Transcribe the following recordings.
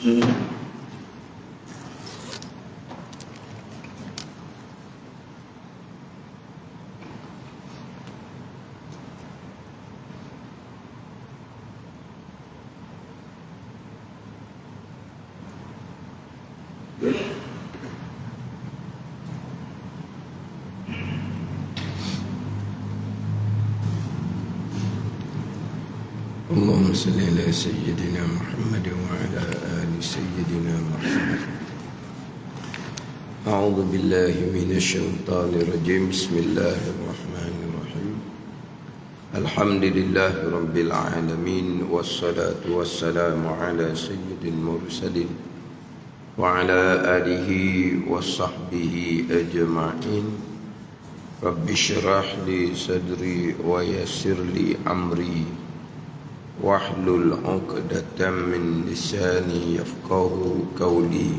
اللهم صل على سيدنا محمد وعلى آل سيدنا محمد. أعوذ بالله من الشيطان الرجيم. بسم الله الرحمن الرحيم. الحمد لله رب العالمين، والصلاة والسلام على سيد المرسلين وعلى آله وصحبه أجمعين. رب اشرح لي صدري ويسر لي أمري واحلل عقدة من لساني يفقه قولي.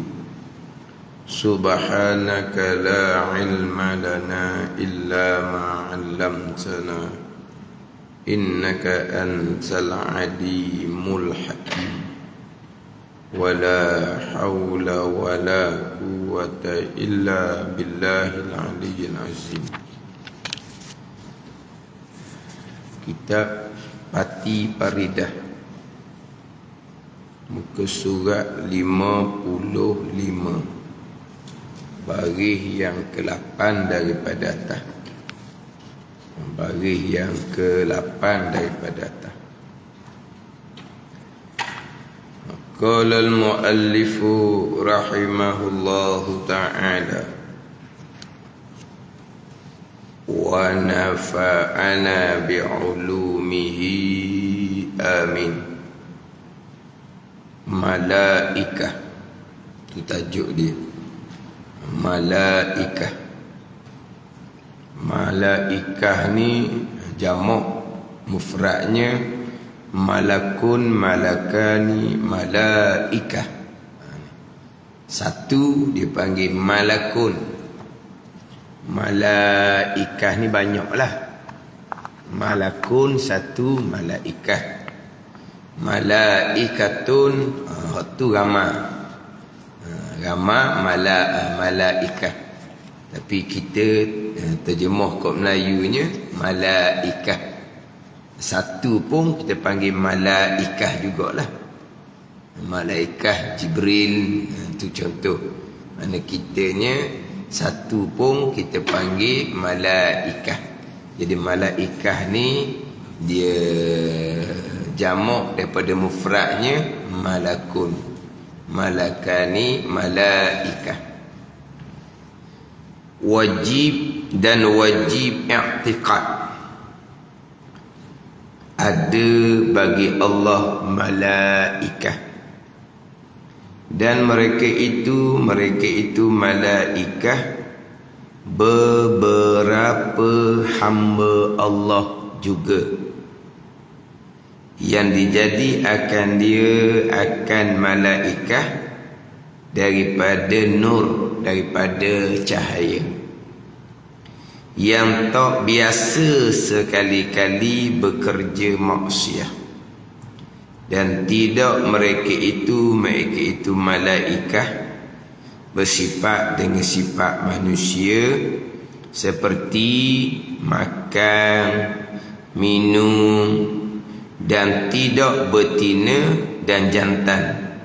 سبحانك لا علم لنا إلا ما علمتنا إنك أنت العليم الحكيم. ولا حول ولا قوة إلا بالله العلي العظيم. Kitab Pati Paridah, muka surat 55, baris yang ke-8 daripada atas. Baris yang ke-8 daripada atas. Qala al-muallifu rahimahullahu ta'ala wa nafa'ana bi'ulumihi amin. Malaikah, itu tajuk dia. Malaikah. Malaikah ni jamak, mufradnya malakun, malakani, malaikah. Satu dipanggil malakun. Malaikah ni banyaklah. Malakun satu, malaikah. Malaikatun tu ramah. Ramah malaikah. Tapi kita terjemah kat Melayunya malaikah. Satu pun kita panggil malaikah jugalah. Malaikah Jibril, tu contoh. Mana kitanya satu pun kita panggil malaikah. Jadi malaikah ni dia jamak daripada mufradnya malakun, malakani, malaikah. Wajib dan wajib i'tiqad. Ada bagi Allah malaikah. Dan mereka itu malaikah beberapa hamba Allah juga, yang dijadi akan dia akan malaikah daripada nur, daripada cahaya, yang tak biasa sekali-kali bekerja maksiat. Dan tidak mereka itu malaikah bersifat dengan sifat manusia, seperti makan, minum, dan tidak betina dan jantan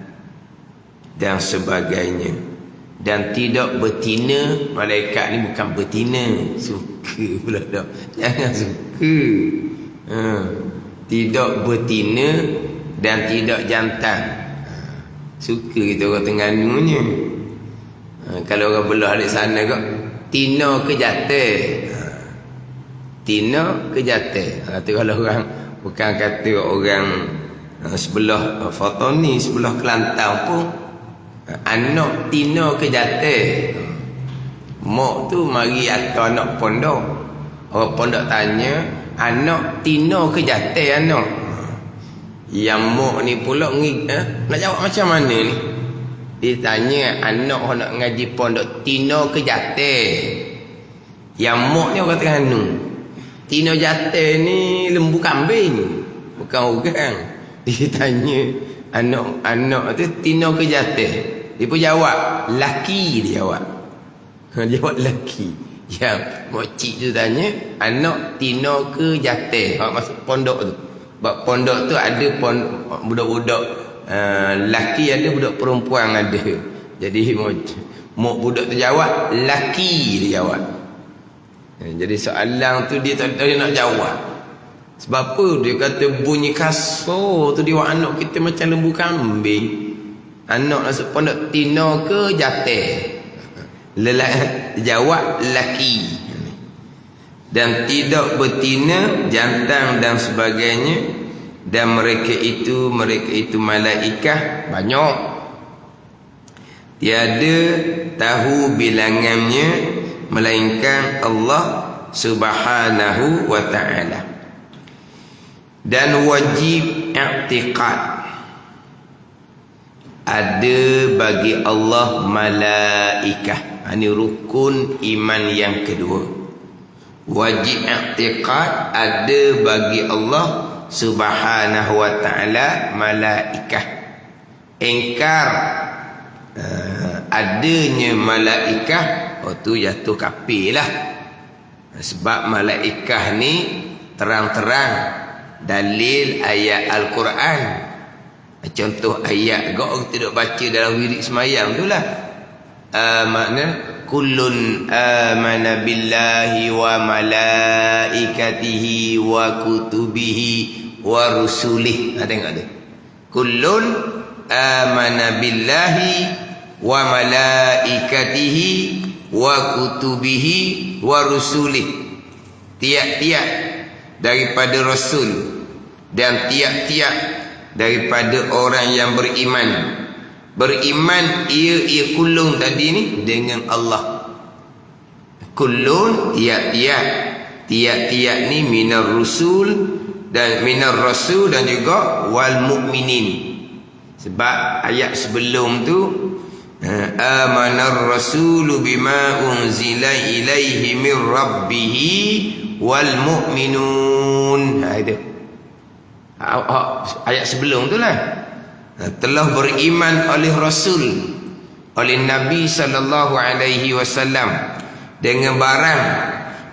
dan sebagainya. Dan tidak betina, malaikat ni bukan betina. Suka pula dah. Jangan suka. Tidak betina dan tidak jantan. Suka kita orang Terengganu-nya. Kalau orang belah alik sana kok, tina ke jatuh. Tina ke jatuh. Tu kalau orang, bukan kata orang sebelah Fatani, sebelah Kelantan pun, anak tina ke jatuh. Mak tu mari atau anak pondok. Orang pondok tanya, anak tina ke jatuh anak? Yang mak ni pula nak jawab macam mana ni? Dia tanya anak nak ngaji pondok tina ke jatuh. Yang mak ni orang Terengganu. Tina jatuh ni lembu kambing, bukan orang. Dia tanya Anak tu tino ke jatuh. Dia pun jawab laki, dia jawab. Dia jawab laki. Yang mokcik tu tanya, anak tino ke jatuh? Hak masuk pondok tu. Sebab pondok tu ada budak-budak laki ada, budak perempuan ada. Jadi mok budak tu jawab laki, dia jawab. Jadi soalan tu dia tak tahu dia nak jawab. Sebab apa? Dia kata bunyi kasar tu dia buat anak kita macam lembu kambing. Anak masuk pondok tino ke jatuh? Lelaki jawab laki. Dan tidak betina, jantan dan sebagainya. Dan mereka itu malaikah banyak. Tiada tahu bilangannya melainkan Allah Subhanahu wa ta'ala. Dan wajib i'tiqad, ada bagi Allah malaikah. Ini rukun iman yang kedua. Wajib i'tiqad, ada bagi Allah Subhanahu wa ta'ala malaikah. Ingkar adanya malaikah, tu jatuh kafir lah. Sebab malaikah ni terang-terang dalil ayat Al-Quran. Contoh ayat kau tidak baca dalam wirid semayang tu lah. Makna kullun amana billahi wa malaikatihi wa kutubihi wa rusulih. Tengok tu. Kullun amana billahi wa malaikatihi wa kutubihi wa rusulih. Tiap-tiap daripada Rasul dan tiap-tiap daripada orang yang beriman. Beriman ia kullun tadi ni dengan Allah. Kullun tiap-tiap ni minar rusul dan minar rasul dan juga wal mu'minin. Sebab ayat sebelum tu amanar rasulu bima unzila ilaihi min rabbihi wal mu'minun. Itu ayat sebelum tu lah. Telah beriman oleh Rasul, oleh Nabi sallallahu alaihi wasallam dengan barang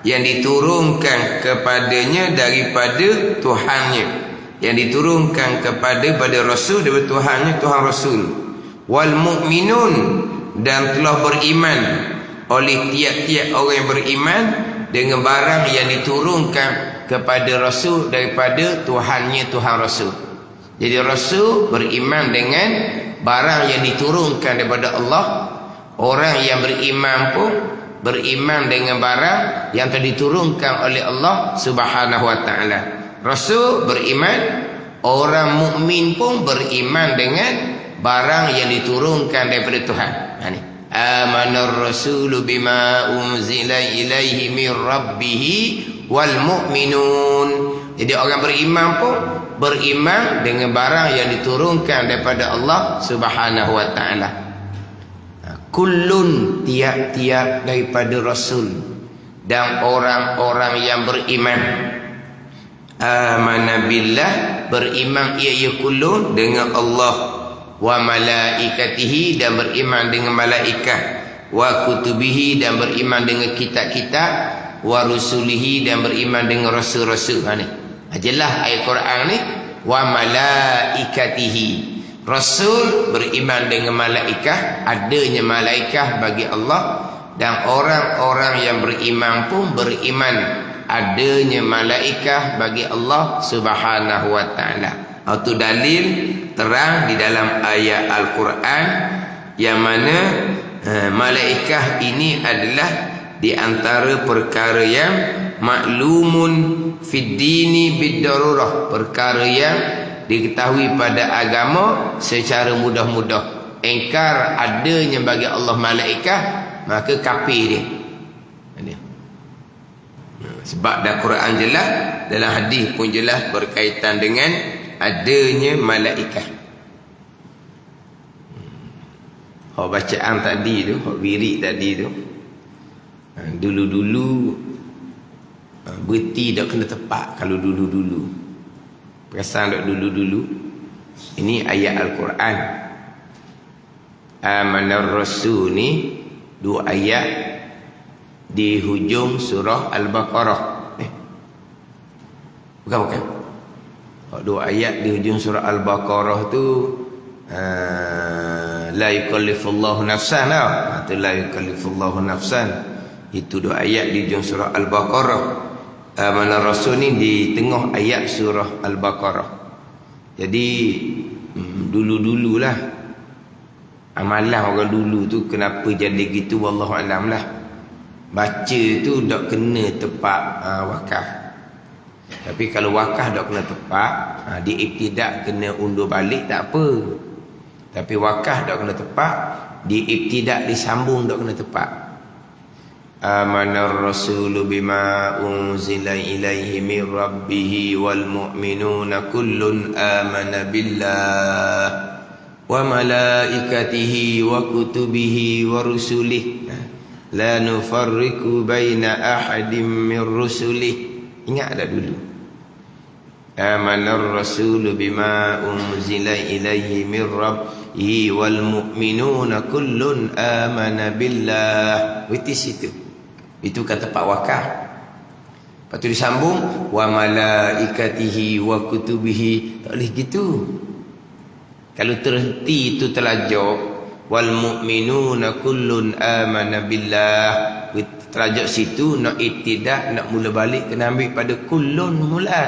yang diturunkan kepadanya daripada Tuhannya, yang diturunkan pada Rasul daripada Tuhannya, Tuhan Rasul. Wal mu'minun, dan telah beriman oleh tiap-tiap orang yang beriman dengan barang yang diturunkan kepada Rasul daripada Tuhannya, Tuhan Rasul. Jadi Rasul beriman dengan barang yang diturunkan daripada Allah. Orang yang beriman pun beriman dengan barang yang telah diturunkan oleh Allah Subhanahu wa ta'ala. Rasul beriman, orang mukmin pun beriman dengan barang yang diturunkan daripada Tuhan. Ini amanar rasulu bima unzila ilaihi min rabbihi wal mu'minun. Jadi orang beriman pun beriman dengan barang yang diturunkan daripada Allah Subhanahu wa ta'ala. Kullun, tiap-tiap daripada Rasul dan orang-orang yang beriman. Amana billah, beriman ia kullun dengan Allah, wa malaikatihi, dan beriman dengan malaikat, wa kutubihi, dan beriman dengan kitab-kitab, wa rusulihi, dan beriman dengan rasul-rasul. Jelas ayat Quran ni, wa malaikatihi. Rasul beriman dengan malaikat, adanya malaikat bagi Allah, dan orang-orang yang beriman pun beriman adanya malaikat bagi Allah Subhanahu wa ta'ala. Itu dalil terang di dalam ayat Al-Quran, yang mana malaikat ini adalah di antara perkara yang maklumun fid dini bid-darurah, perkara yang diketahui pada agama secara mudah-mudah. Ingkar adanya bagi Allah malaikat, maka kafir dia. Sebab dalam Quran jelas, dalam hadis pun jelas berkaitan dengan adanya malaikat. Hak bacaan tadi tu, hak wirid tadi tu, dulu-dulu berhenti tak kena tepat. Kalau dulu-dulu perasan tak, dulu-dulu Ini ayat Al-Quran. Amanar Rasul ni dua ayat di hujung surah Al-Baqarah. Bukan. Dua ayat di hujung surah Al-Baqarah tu la yukallifullahu nafsan. Itu la yukallifullahu nafsan. Itu dua ayat di hujung surah Al-Baqarah. Amanar Rasul ni di tengah ayat surah Al-Baqarah. Jadi dulu-dululah amalan orang dulu tu kenapa jadi gitu, wallahu alam lah. Baca tu tak kena tepat wakaf. Tapi kalau wakaf tak kena tepat, di ibtidak kena undur balik tak apa. Tapi wakaf tak kena tepat, di ibtidak disambung tak kena tepat. Amanar rasulu bima unzila ilaihi min rabbih wal mu'minuna kullun amana billah wa malaikatihi wa kutubihi wa rusulih la nufarriqu baina ahadin min rusulih. Ingat tak dulu? Amanar rasulu bima unzila ilaihi min rabbih wal mu'minuna kullun amana billah. Itu situ. Itu kata Pak Wakaf. Lepas tu disambung wa malaikatihi wa kutubihi. Tak boleh gitu. Kalau terhenti itu terlajuk wal mu'minuna kullun amana billah. Terlajuk situ nak ibtidak, nak mula balik kena ambil pada kullun mula.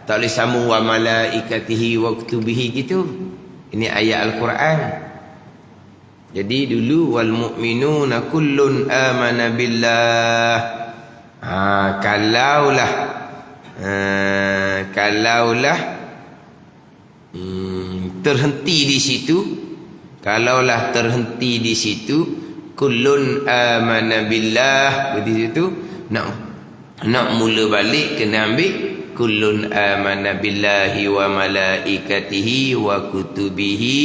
Tak boleh sambung wa malaikatihi wa kutubihi gitu. Ini ayat Al-Quran. Jadi dulu wal mu'minuna kullun amana billah. Kalaulah terhenti di situ, kalaulah terhenti di situ kullun amana billah, di situ nak mula balik kena ambil kullun amana billahi wa malaikatihi wa kutubihi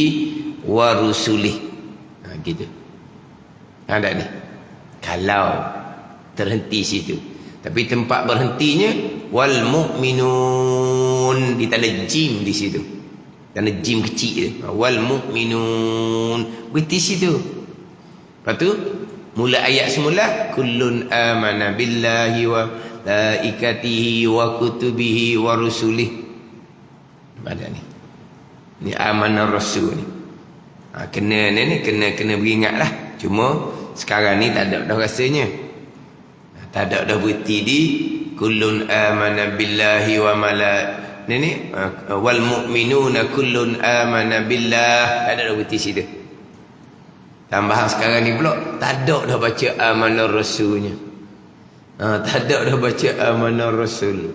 wa rusulih. Gitu. Ada ni. Kalau terhenti situ. Tapi tempat berhentinya wal mu'minun, di tanda jim di situ. Tanda jim kecil dia. Wal mu'minun. Berhenti situ. Lepas tu mula ayat semula kullun amana billahi wa malaikatihi wa kutubihi wa rusulih. Ada ni. Ni amanah rasul ni. Kena beringat lah. Cuma sekarang ni tak ada dah rasanya. Tak ada dah berhenti di kullun amana billahi wa wal mu'minuna kullun amana billah. Tak ada dah berhenti situ. Tambahan sekarang ni pula tak ada dah baca amanah rasulnya. Tak ada dah baca amanah rasul.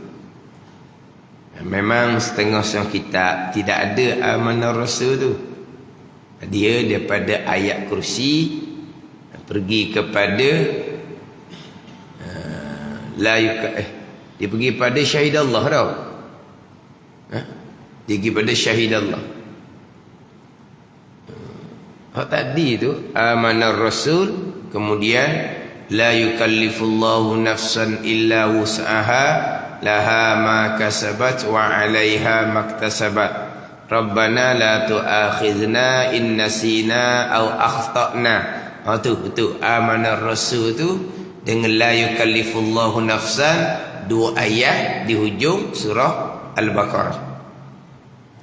Memang setengah kitab tidak ada amanah rasul tu. Dia daripada ayat kursi pergi kepada dia pergi pada syahid Allah tau. Dia pergi pada syahid Allah. Tadi tu amanar rasul, kemudian la yukallifullahu nafsan illa wus'aha laha ma kasabat wa 'alaiha maktasabat. Rabbana la tu'akhidna in nasina aw akhtana. Tu amanah rasul tu dengan la yukallifullahu nafsan, dua ayat di hujung surah Al-Baqarah.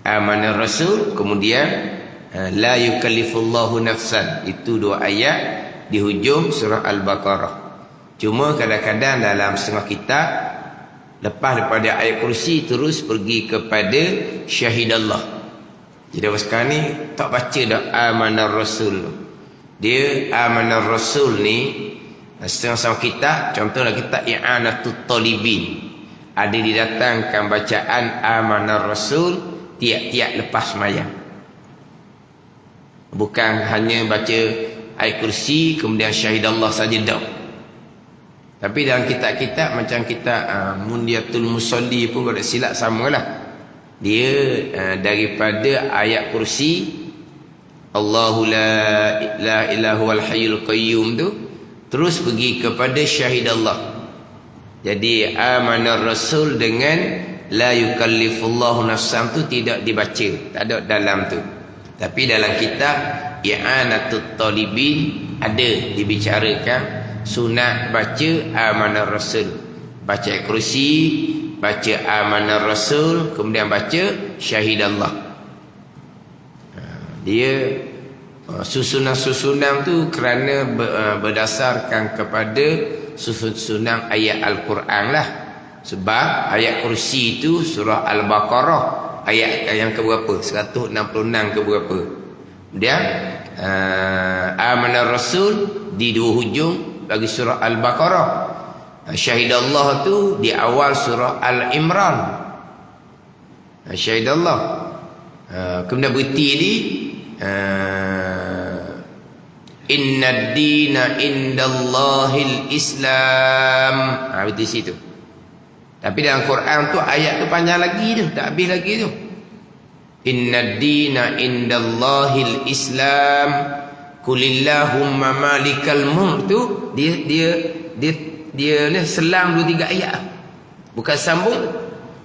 Amanah rasul, kemudian la yukallifullahu nafsan, itu dua ayat di hujung surah Al-Baqarah. Cuma kadang-kadang dalam setengah kitab lepas daripada ayat kursi terus pergi kepada syahid Allah. Jadi sekarang ni tak baca dah amanah rasul. Dia amanah rasul ni setengah-setengah kitab, contohnya kitab I'anatul Talibin, ada didatangkan bacaan amanah rasul tiap-tiap lepas sembahyang. Bukan hanya baca ayat kursi kemudian syahid Allah saja dah. Tapi dalam kitab-kitab macam kitab Mundiatul Musalli pun kalau tak silap samalah. Dia daripada ayat kursi Allahu la ilaha wal hayyul qayyum tu terus pergi kepada syahid Allah. Jadi amanah rasul dengan la yukallifullahu nafsan tu tidak dibaca, tak ada dalam tu. Tapi dalam kitab I'anatut Talibin ada dibicarakan sunat baca Amanah Rasul, baca Kursi, baca Amanah Rasul, kemudian baca Syahidallah. Dia susunan-susunan tu kerana berdasarkan kepada susunan ayat Al-Quran lah. Sebab ayat Kursi itu surah Al-Baqarah ayat yang keberapa? 166 keberapa? Kemudian Amanah Rasul di dua hujung bagi surah Al-Baqarah. Syahidallah tu di awal surah Al-Imran. Syahidallah. Kemudian berhenti di Inna ad-dina indallahil Islam. Berhenti situ. Tapi dalam Quran tu ayat tu panjang lagi tu, tak habis lagi tu. Inna ad-dina indallahil Islam. Kulillahumma malikal mulk tu dia ni selang 2-3 ayat. Bukan sambung.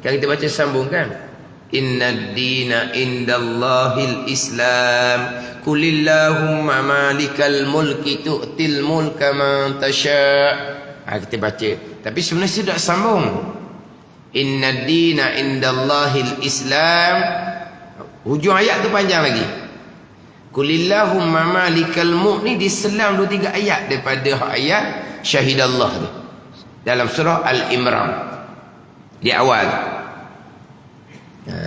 Kan kita baca sambung kan? Inna ad-dina indallahil Islam. Kulillahumma malikal mulki tu'til mulka man tasha'. Kita baca. Tapi sebenarnya sudah sambung. Inna ad-dina indallahil Islam. Hujung ayat tu panjang lagi. Kulillahumma malikal mulk ni diselang 2-3 ayat daripada ayat Syahidallah tu. Dalam surah Al-Imran. Di awal.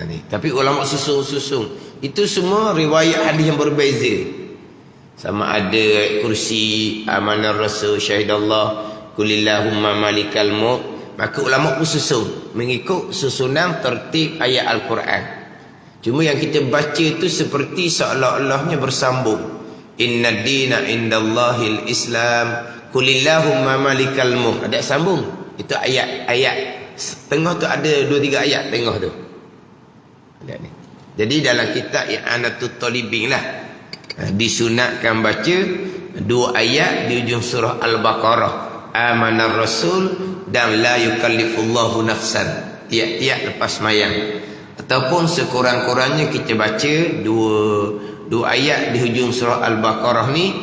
Ni. Tapi ulama susung-susung. Itu semua riwayat hadis yang berbeza. Sama ada Kursi, Amanah Rasul, Syahidallah, Kulillahumma malikal mulk. Maka ulama pun susun mengikut susunan tertib ayat Al-Quran. Cuma yang kita baca itu seperti seolah-olahnya bersambung. Inna ad-dina indallahil Islam. Kulillahumma malikal mulk. Ada sambung. Itu ayat-ayat. Tengah tu ada 2-3 ayat tengah tu. Ada ni. Jadi dalam kitab I'anatut Talibin lah disunatkan baca 2 ayat di ujung surah Al-Baqarah. Amanah Rasul dan la yukallifullahu nafsan. Tiap-tiap lepas mayang. Ataupun sekurang-kurangnya kita baca 2 ayat di hujung surah Al-Baqarah ni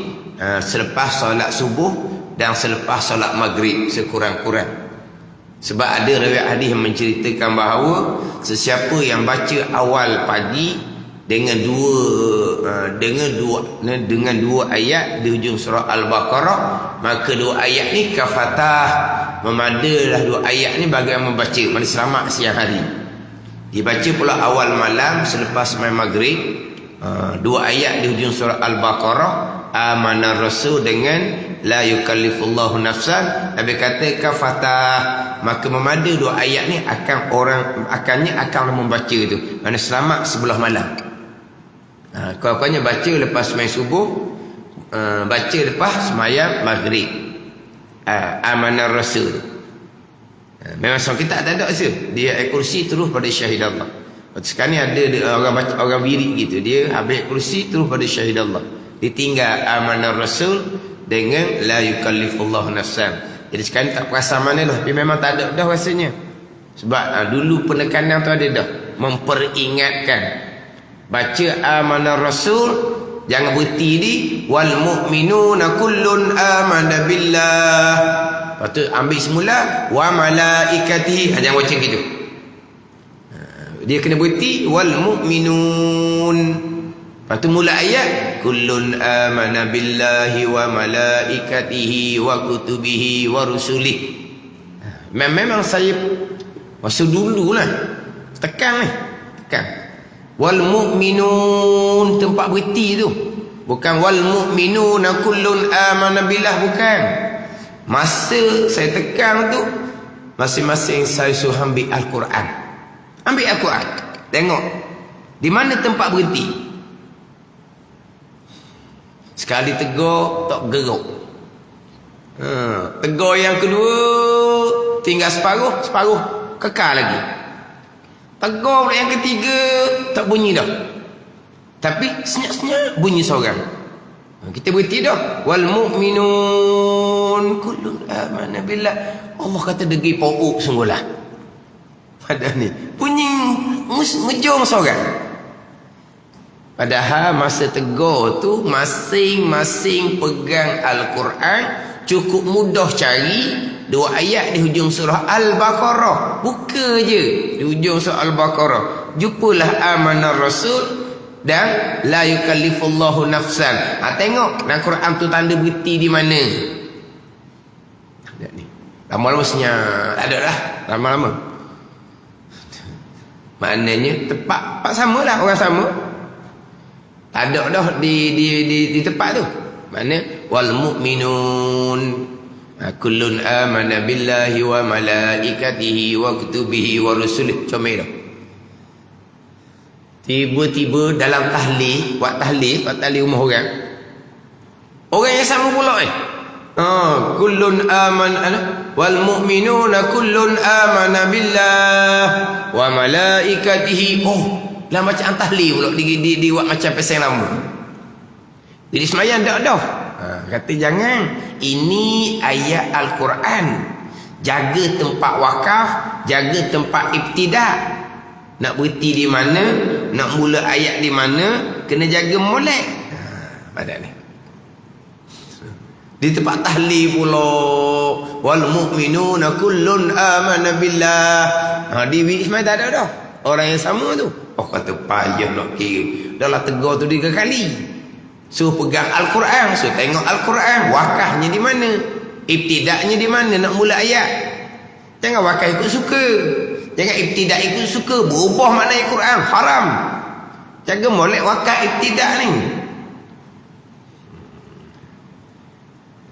selepas solat subuh dan selepas solat maghrib sekurang-kurang. Sebab ada riwayat hadis yang menceritakan bahawa sesiapa yang baca awal pagi dengan dua ayat di hujung surah Al-Baqarah, maka 2 ayat ni kafatah, memadalah 2 ayat ni bagi yang membaca, mana selamat siang hari. Dibaca pula awal malam selepas sembahyang maghrib, 2 ayat di hujung surah Al-Baqarah, Amanah Rasul dengan la yukallifullahu nafsan. Nabi kata kafatah, maka memada 2 ayat ni akan membaca tu, mana selamat sebelah malam. Kau-kaunya baca lepas sembahyang subuh, baca lepas sembahyang maghrib. Amanah Rasul. Memang kita tak ada rasa. Dia ayat Kursi terus pada Syahidallah. Sekarang ni ada orang baca, orang wirid gitu. Dia habis Kursi terus pada Syahidallah. Ditinggal Amanah Rasul dengan la yukallifullahu nafsan. Jadi sekarang tak perasan mana lah. Dia memang tak ada dah rasanya. Sebab dulu penekanan tu ada dah. Memperingatkan. Baca Amanah Rasul, jangan berhenti di wal mu'minuna kullun amana billah. Lepas tu ambil semula wa malaikatihi. Jangan baca gitu. Dia kena berhenti wal mu'minun. Lepas tu mula ayat kullun amana billahi wa malaikatihi wa kutubihi wa rusulih. Memang saya masa dululah tekan ni, tekan wal mu'minun, tempat berhenti tu. Bukan wal mu'minuna kullun amana billah, bukan. Masa saya tekan tu, masing-masing saya suruh ambil Al-Quran. Ambil Al-Quran, tengok di mana tempat berhenti. Sekali tegur tak geruk. Tegur yang kedua tinggal separuh kekal lagi. Tegur yang ketiga tak bunyi dah. Tapi senyap-senyap bunyi seorang. Kita berhenti dah. Wal mu'minun kullun amana billah. Allah kata degi pokok sungguhlah. Ada ni bunyi mejung seorang. Padahal masa tegur tu masing-masing pegang Al-Quran, cukup mudah cari 2 ayat di hujung surah Al-Baqarah. Buka je di hujung surah Al-Baqarah, jumpalah amanar rasul dan la yukallifullahu nafsan. Tengok dalam Quran tu tanda berhenti di mana. Lihat ni. Lama-lama senyap. Tak ada lah. Lama-lama. Maknanya tempat sama lah, orang sama. Tak ada dah di tempat tu. Mana? Wal mu'minun kullun amana billahi wa malaikatihi wa kutubihi wa rusulih. Comel dah. Tiba-tiba dalam tahlil, buat tahlil rumah orang. Orang yang sama pula kullun amana wal mu'minuna kullun amana billah wa malaikatihi. Dalam bacaan tahlil pula di buat macam pesan lama. Jadi semayang tak dah. Kata jangan. Ini ayat Al-Quran. Jaga tempat wakaf, jaga tempat ibtidak. Nak berhenti di mana, nak mula ayat di mana, kena jaga molek. Pada ni. Di tempat tahlil pula, wal mu'minuna kullun amana billah. Di semayang tak ada dah. Orang yang sama tu. Kata payah nak kira. Dah lah tegur tu 3 kali. Suruh pegang Al-Quran, suruh tengok Al-Quran. Wakafnya di mana? Ibtidaknya di mana nak mula ayat? Jangan wakaf ikut suka. Jangan ibtidak ikut suka. Berubah makna Al-Quran. Haram. Jaga molek wakaf ibtidak ni.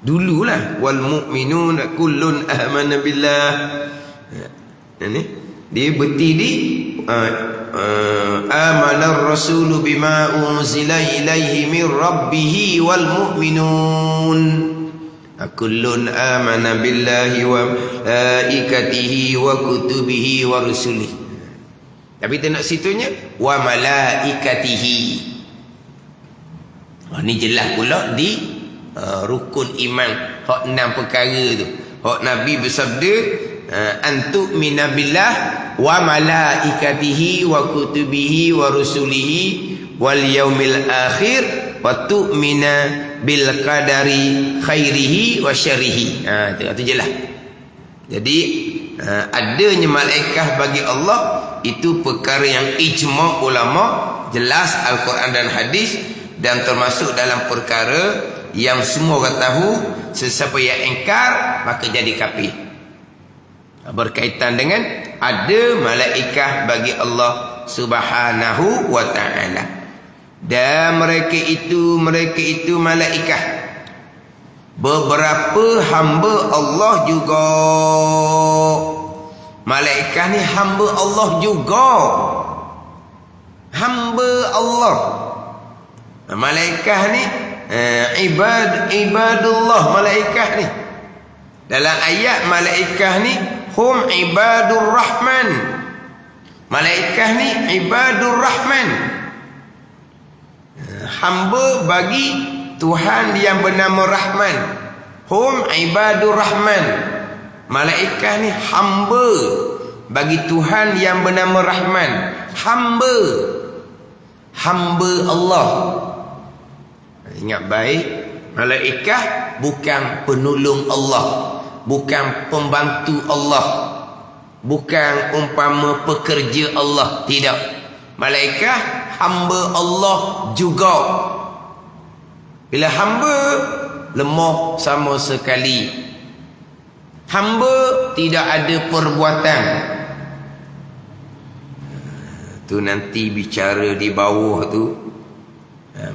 Dululah. Wal mu'minun kullun amana billah. Ini. Dia berhenti di amanar rasulu bima unzila ilaihi min rabbih wal mu'minun kullun amana billahi wa malaikatihi wa kutubihi wa rusulihi. Tapi tengok situnya wa malaikatihi. Ni jelas pula di rukun iman hak 6 perkara tu. Hak Nabi bersabda antu minabillah wa malaikatihi wa kutubihi wa rusulihi wal yaumil akhir wa tu'mina bil qadari khairihi wa syarrihi. Itu jelas. Jadi adanya malaikat bagi Allah itu perkara yang ijma' ulama, jelas Al-Quran dan hadis, dan termasuk dalam perkara yang semua orang tahu. Sesiapa yang ingkar maka jadi kafir. Berkaitan dengan ada malaikat bagi Allah Subhanahu wa ta'ala. Dan mereka itu malaikat. Beberapa hamba Allah juga. Malaikat ni hamba Allah juga. Hamba Allah. Malaikat ni ibadullah. Malaikat ni dalam ayat malaikat ni hum ibadur rahman. Malaikat ni ibadur rahman, hamba bagi Tuhan yang bernama Rahman. Hum ibadur rahman. Malaikat ni hamba bagi Tuhan yang bernama Rahman. Hamba Allah. Ingat baik, malaikat bukan penolong Allah, bukan pembantu Allah, bukan umpama pekerja Allah. Tidak. Malaikat hamba Allah juga. Bila hamba, lemah sama sekali. Hamba tidak ada perbuatan. Tu nanti bicara di bawah tu,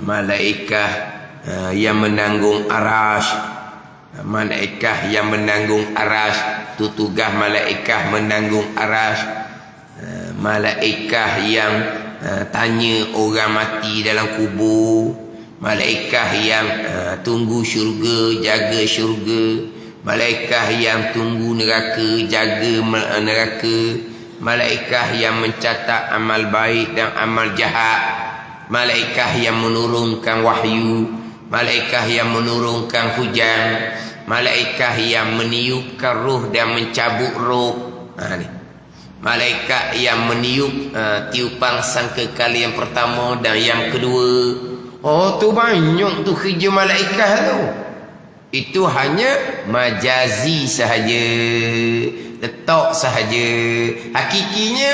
malaikat yang menanggung arash. Malaikat yang menanggung arash, tu tugas malaikat menanggung arash. Malaikat yang tanya orang mati dalam kubur. Malaikat yang tunggu syurga, jaga syurga. Malaikat yang tunggu neraka, jaga neraka. Malaikat yang mencatat amal baik dan amal jahat. Malaikat yang menurunkan wahyu. Malaikat yang menurunkan hujan. Malaikat yang meniupkan roh dan mencabut roh. Ni. malaikat yang meniup tiupan sangkakala yang pertama dan yang kedua. Oh, tu banyak tu kerja malaikat tu. Itu hanya majazi sahaja, letak sahaja. Hakikinya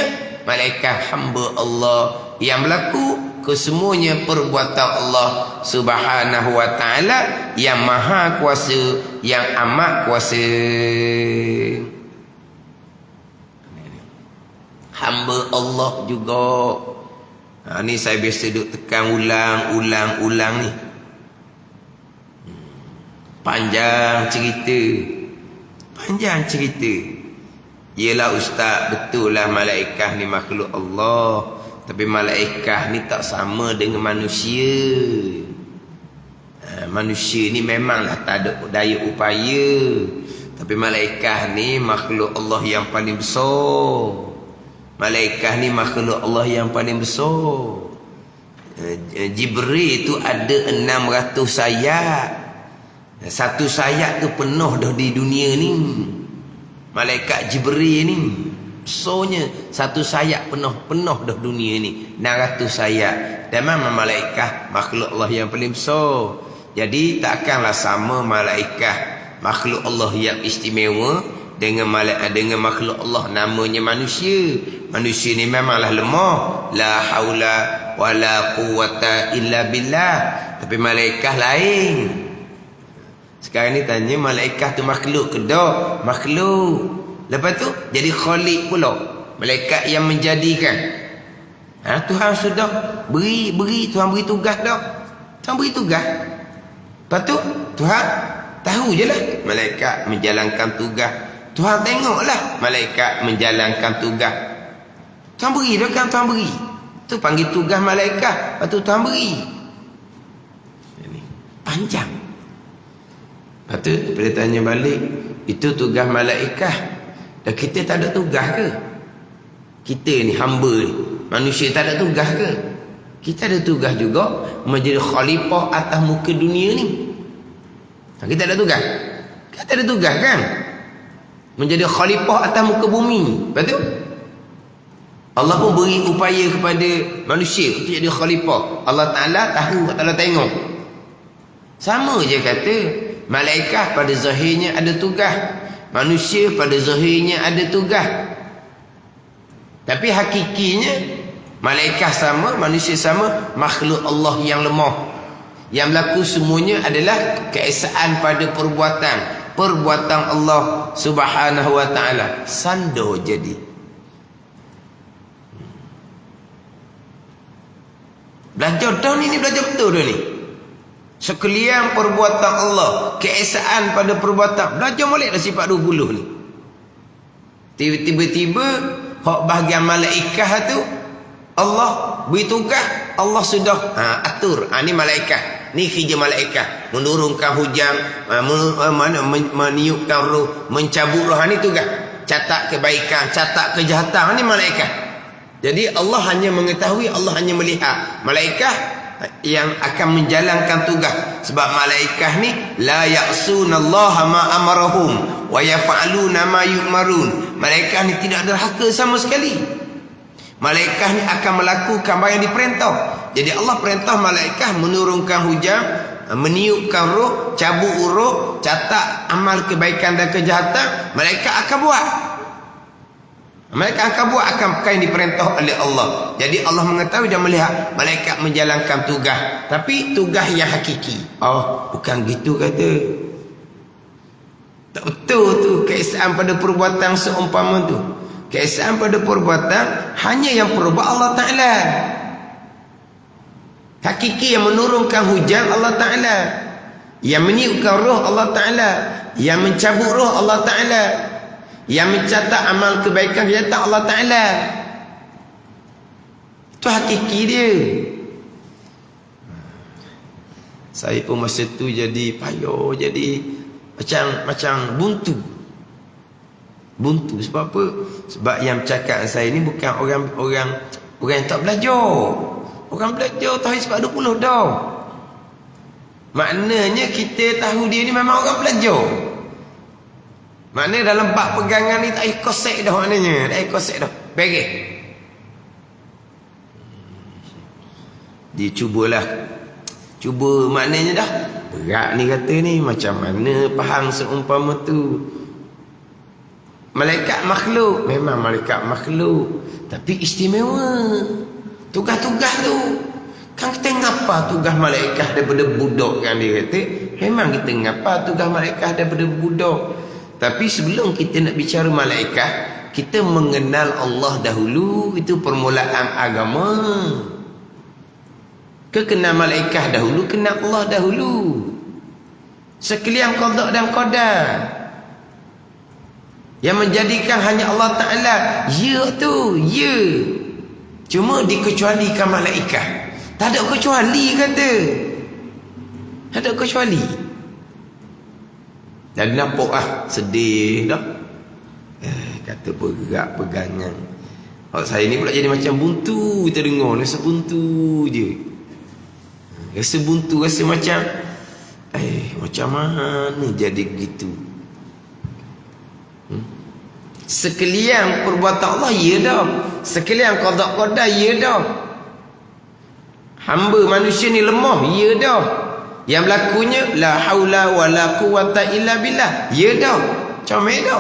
malaikat hamba Allah yang berlaku kesemuanya perbuatan Allah Subhanahu wa taala yang maha kuasa, yang amat kuasa. Hamba Allah juga. Ni saya biasa duk tekan ulang ni. Panjang cerita. Yelah ustaz, betul lah malaikat ni makhluk Allah. Tapi malaikat ni tak sama dengan manusia. Manusia ni memanglah tak ada daya upaya. Tapi malaikat ni makhluk Allah yang paling besar. Malaikat ni makhluk Allah yang paling besar. Jibril tu ada 600 sayap. Satu sayap tu penuh dah di dunia ni. Malaikat Jibril ni besarnya, satu sayap penuh dah dunia ni. 600 sayap. Dan memang malaikat makhluk Allah yang paling besar. Jadi takkanlah sama malaikat makhluk Allah yang istimewa dengan makhluk Allah namanya manusia. Manusia ni memanglah lemah. La haula wala quwata illa billah. Tapi malaikat lain. Sekarang ni tanya malaikat tu makhluk ke tak? Makhluk. Lepas tu jadi khalik pula. Malaikat yang menjadikan. Tuhan sudah beri Tuhan beri tugas dah. Tuhan beri tugas. Lepas tu Tuhan tahu je lah malaikat menjalankan tugas. Tuhan tengoklah malaikat menjalankan tugas. Tuhan beri dah kan, Tuhan beri. Tu panggil tugas malaikat. Lepas tu Tuhan beri. Panjang. Lepas tu bila tanya balik, itu tugas malaikat. Dan kita tak ada tugas ke? Kita ni hamba ni, manusia tak ada tugas ke? Kita ada tugas juga menjadi khalifah atas muka dunia ni. Kita ada tugas. Kita ada tugas kan? Menjadi khalifah atas muka bumi. Lepas tu Allah pun beri upaya kepada manusia untuk jadi khalifah. Allah Ta'ala tahu, Allah Ta'ala tengok. Sama je kata, malaikat pada zahirnya ada tugas, manusia pada zahirnya ada tugas. Tapi hakikinya malaikat sama, manusia sama, makhluk Allah yang lemah. Yang berlaku semuanya adalah keesaan pada perbuatan Allah Subhanahu wa taala. Sando jadi. Belajar dah ni belajar betul dah ni. Sekalian perbuatan Allah, keesaan pada perbuatan. Belajar molek dah sifat 20 ni. Tiba-tiba hak bahagian malaikat tu Allah beri tugas, Allah sudah atur. Ni malaikat. Ni kerja malaikat. Menurunkan hujan, meniupkan roh, mencabut roh. Ni tugas. Catat kebaikan, catat kejahatan. Ni malaikat. Jadi Allah hanya mengetahui, Allah hanya melihat. Malaikat yang akan menjalankan tugas. Sebab malaikat ni la ya'sunallaha ma amarahum wa yaf'aluna ma yu'marun. Malaikat ni tidak derhaka sama sekali. Malaikat ni akan melakukan apa yang diperintah. Jadi Allah perintah malaikat menurunkan hujan, meniupkan roh, cabut roh, catat amal kebaikan dan kejahatan. Malaikat akan buat. Mereka akan buat perkara yang diperintah oleh Allah. Jadi Allah mengetahui dan melihat malaikat menjalankan tugas. Tapi tugas yang hakiki. Oh, bukan gitu kata. Tak betul tu keesaan pada perbuatan seumpama tu. Keesaan pada perbuatan hanya yang perbuat Allah Ta'ala. Hakiki yang menurunkan hujan Allah Ta'ala. Yang meniupkan roh Allah Ta'ala. Yang mencabut roh Allah Ta'ala. Yang mencatat amal kebaikan kejahatan Allah Ta'ala. Itu hakiki dia. Saya pun masa tu jadi payah, jadi macam buntu. Buntu sebab apa? Sebab yang bercakap saya ni bukan orang yang tak belajar. Orang belajar tauhid sebab 20 dah. Maknanya kita tahu dia ni memang orang belajar. Maknanya dalam bab pegangan ni tak kosek dah maknanya. Tak kosek dah. Pergi. Dia cubalah. Cuba maknanya dah. Berat ni kata ni. Macam mana faham seumpama tu. Malaikat makhluk. Memang malaikat makhluk. Tapi istimewa. Tugas-tugas tu. Kan kita ngapa tugas malaikat daripada budak kan dia kata. Memang kita ngapa tugas malaikat daripada budak. Tapi sebelum kita nak bicara malaikat, kita mengenal Allah dahulu. Itu permulaan agama. Kenal malaikat dahulu, kenal Allah dahulu. Sekalian qada dan qadar. Yang menjadikan hanya Allah Ta'ala. Ya tu, ya. Cuma dikecualikan malaikat. Tak ada kecuali kata. Tak ada kecuali. Dan nampak sedih dah. Kata berat pegangan. Kalau saya ni pula jadi macam buntu. Kita dengar, rasa buntu je. Rasa buntu, rasa macam macam mana jadi begitu. Sekalian perbuatan Allah, ya dah. Sekalian qada-qadar, ya dah. Hamba manusia ni lemah, ya dah. Yang berlakunya la haula wala quwata illa billah, ya dah. Comel dah.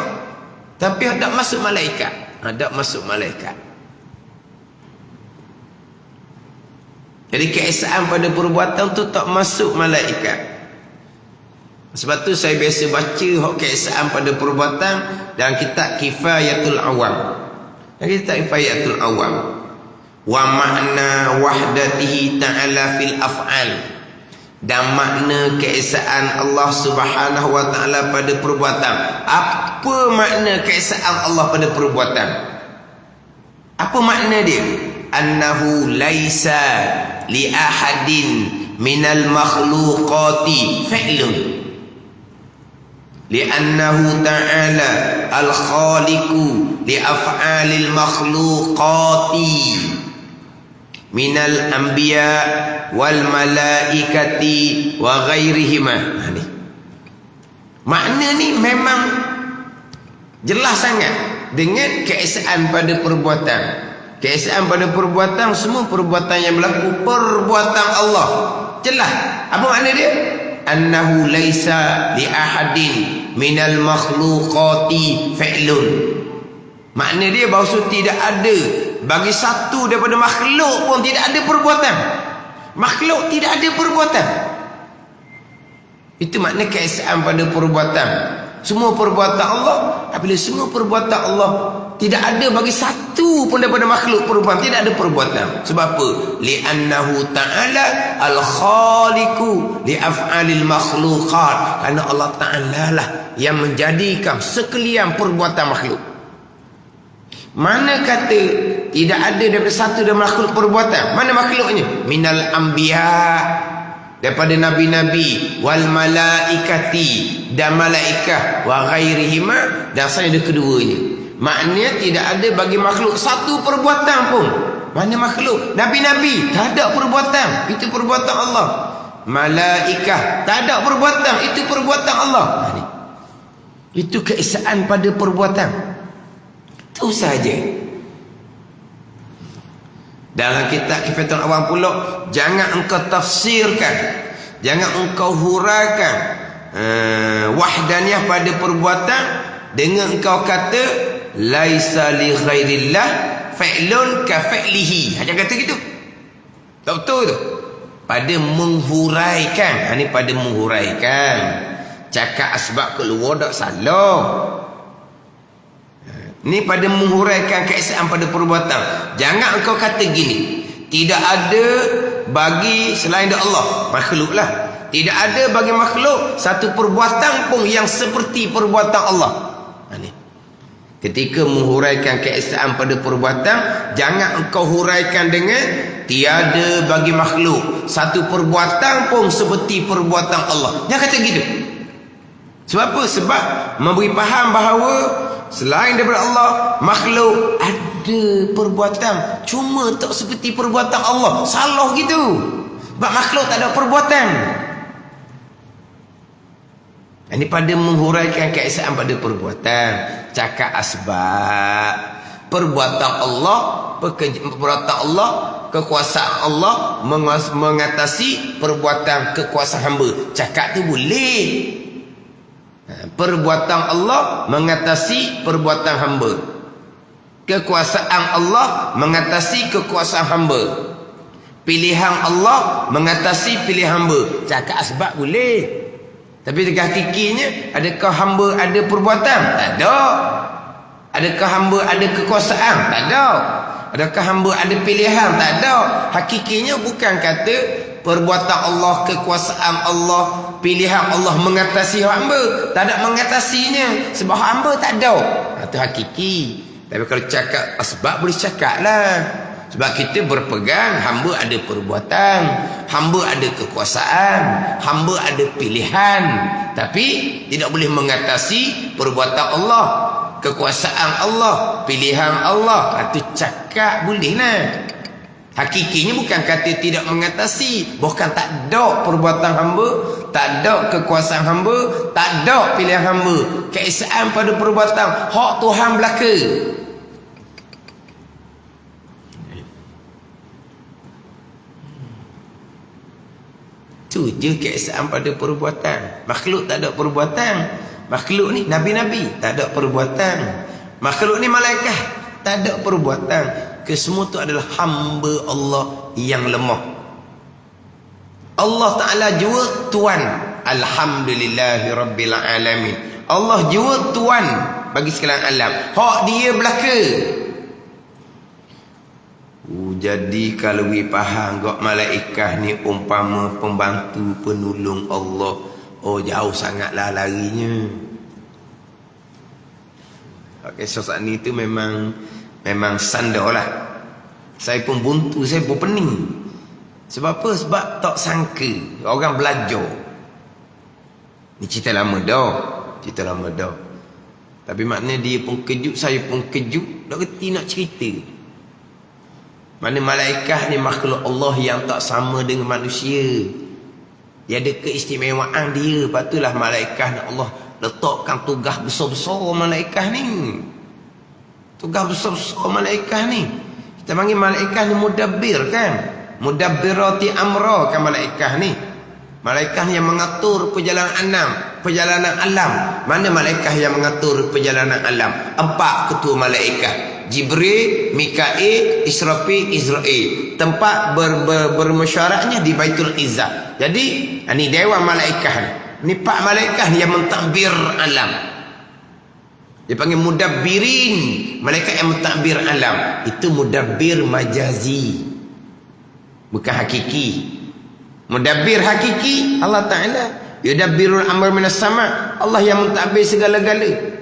Tapi hendak masuk malaikat. Hendak masuk malaikat. Jadi keesaan pada perbuatan tu tak masuk malaikat. Sebab tu saya biasa baca hak keesaan pada perbuatan dalam kitab Kifayatul Awam. Dan kitab Kifayatul Awam. Wa makna wahdatihi ta'ala fil af'al. Dan makna keesaan Allah Subhanahu wa ta'ala pada perbuatan. Apa makna keesaan Allah pada perbuatan? Apa makna dia? Annahu laisa li ahadin minal makhluqati fi'lun li'annahu ta'ala al-khaliqu li af'alil makhluqati minal anbiya wal malaikati wa ghairihima. Makna ni memang jelas sangat dengan keesaan pada perbuatan. Keesaan pada perbuatan, semua perbuatan yang berlaku perbuatan Allah. Jelas. Apa makna dia? Annahu laisa li ahadin minal makhluqati fi'lun. Makna dia bahawa tidak ada bagi satu daripada makhluk pun tidak ada perbuatan. Makhluk tidak ada perbuatan. Itu makna keesaan pada perbuatan. Semua perbuatan Allah. Apabila semua perbuatan Allah, tidak ada bagi satu pun daripada makhluk perbuatan, tidak ada perbuatan. Sebab apa? Li'annahu ta'ala al-khaliqu li'af'alil makhluqat. Kerana Allah Ta'ala lah yang menjadikan sekalian perbuatan makhluk. Mana kata tidak ada daripada satu daripada makhluk perbuatan? Mana makhluknya? Minal anbiya, daripada nabi-nabi, wal malaikati, dan malaikat, wa ghairihima, dan saya ada keduanya. Maknanya tidak ada bagi makhluk satu perbuatan pun. Mana makhluk? Nabi-nabi tak ada perbuatan, itu perbuatan Allah. Malaikat tak ada perbuatan, itu perbuatan Allah. Itu keesaan pada perbuatan. Itu saja. Dalam kitab Kifayatul Awam pula, jangan engkau tafsirkan, jangan engkau huraikan wahdaniyah pada perbuatan dengan engkau kata laisa li ghairillah fi'lun ka fi'lihi. Hanya kata gitu. Tak betul tu. Pada menghuraikan, ini pada menghuraikan. Cakap asbab keluar tak salah. Ni pada menghuraikan keesaan pada perbuatan. Jangan engkau kata gini, tidak ada bagi selain Allah, makhluk lah. Tidak ada bagi makhluk satu perbuatan pun yang seperti perbuatan Allah. Ketika menghuraikan keesaan pada perbuatan, jangan engkau huraikan dengan tiada bagi makhluk satu perbuatan pun seperti perbuatan Allah. Jangan kata gitu. Sebab apa? Sebab memberi faham bahawa selain daripada Allah, makhluk ada perbuatan, cuma tak seperti perbuatan Allah. Salah gitu. Sebab makhluk tak ada perbuatan. Ini pada menghuraikan keesaan pada perbuatan. Cakap asbab perbuatan Allah, perbuatan Allah, kekuasaan Allah mengatasi perbuatan kekuasaan hamba. Cakap tu boleh. Perbuatan Allah mengatasi perbuatan hamba. Kekuasaan Allah mengatasi kekuasaan hamba. Pilihan Allah mengatasi pilihan hamba. Cakap sebab boleh. Tapi dekat hakikinya, adakah hamba ada perbuatan? Tak ada. Adakah hamba ada kekuasaan? Tak ada. Adakah hamba ada pilihan? Tak ada. Hakikinya bukan kata perbuatan Allah, kekuasaan Allah, pilihan Allah mengatasi hamba. Tak ada mengatasinya. Sebab hamba tak ada. Itu hakiki. Tapi kalau cakap asbab boleh cakap lah. Sebab kita berpegang hamba ada perbuatan, hamba ada kekuasaan, hamba ada pilihan. Tapi tidak boleh mengatasi perbuatan Allah, kekuasaan Allah, pilihan Allah. Itu cakap boleh lah. Hakikinya bukan kata tidak mengatasi. Bukan tak ada perbuatan hamba, tak ada kekuasaan hamba, tak ada pilihan hamba. Keesaan pada perbuatan hak Tuhan belaka. Itu je keesaan pada perbuatan. Makhluk tak ada perbuatan. Makhluk ni Nabi-Nabi tak ada perbuatan. Makhluk ni malaikat tak ada perbuatan. Kesemua tu adalah hamba Allah yang lemah. Allah Ta'ala jua Tuan. Alhamdulillahirabbil alamin. Allah jua Tuan bagi sekalian alam. Hak dia belaka. Jadi kalau we faham gak malaikat ni umpama pembantu penolong Allah, oh jauh sangatlah larinya. Okey, saat ni tu memang sandar lah. Saya pun buntu, saya pun pening. Sebab apa? Sebab tak sangka orang belajar. Ni cerita lama dah. Cerita lama dah. Tapi maknanya dia pun kejut, saya pun kejut. Tak kerti nak cerita. Mana malaikat ni makhluk Allah yang tak sama dengan manusia. Dia ada keistimewaan dia. Patulah malaikat Allah letakkan tugas besar-besar malaikat ni. Tugas besar-besar malaikat ni. Kita panggil malaikat ni mudabbir kan. Mudabbirati amra kan malaikat ni. Malaikat yang mengatur perjalanan alam. Mana malaikat yang mengatur perjalanan alam? 4 ketua malaikat. Jibril, Mikail, Israfil, Israel. Tempat bermesyuaratnya di Baitul Izzah. Jadi, ini dewan malaikat ni. Ini 4 malaikat yang mentadbir alam. Dia panggil mudabbirin. Malaikat yang mentadbir alam. Itu mudabbir majazi. Bukan hakiki. Mudabbir hakiki Allah Ta'ala. Yudabbirul amr minas sama'. Allah yang mentadbir segala-gala.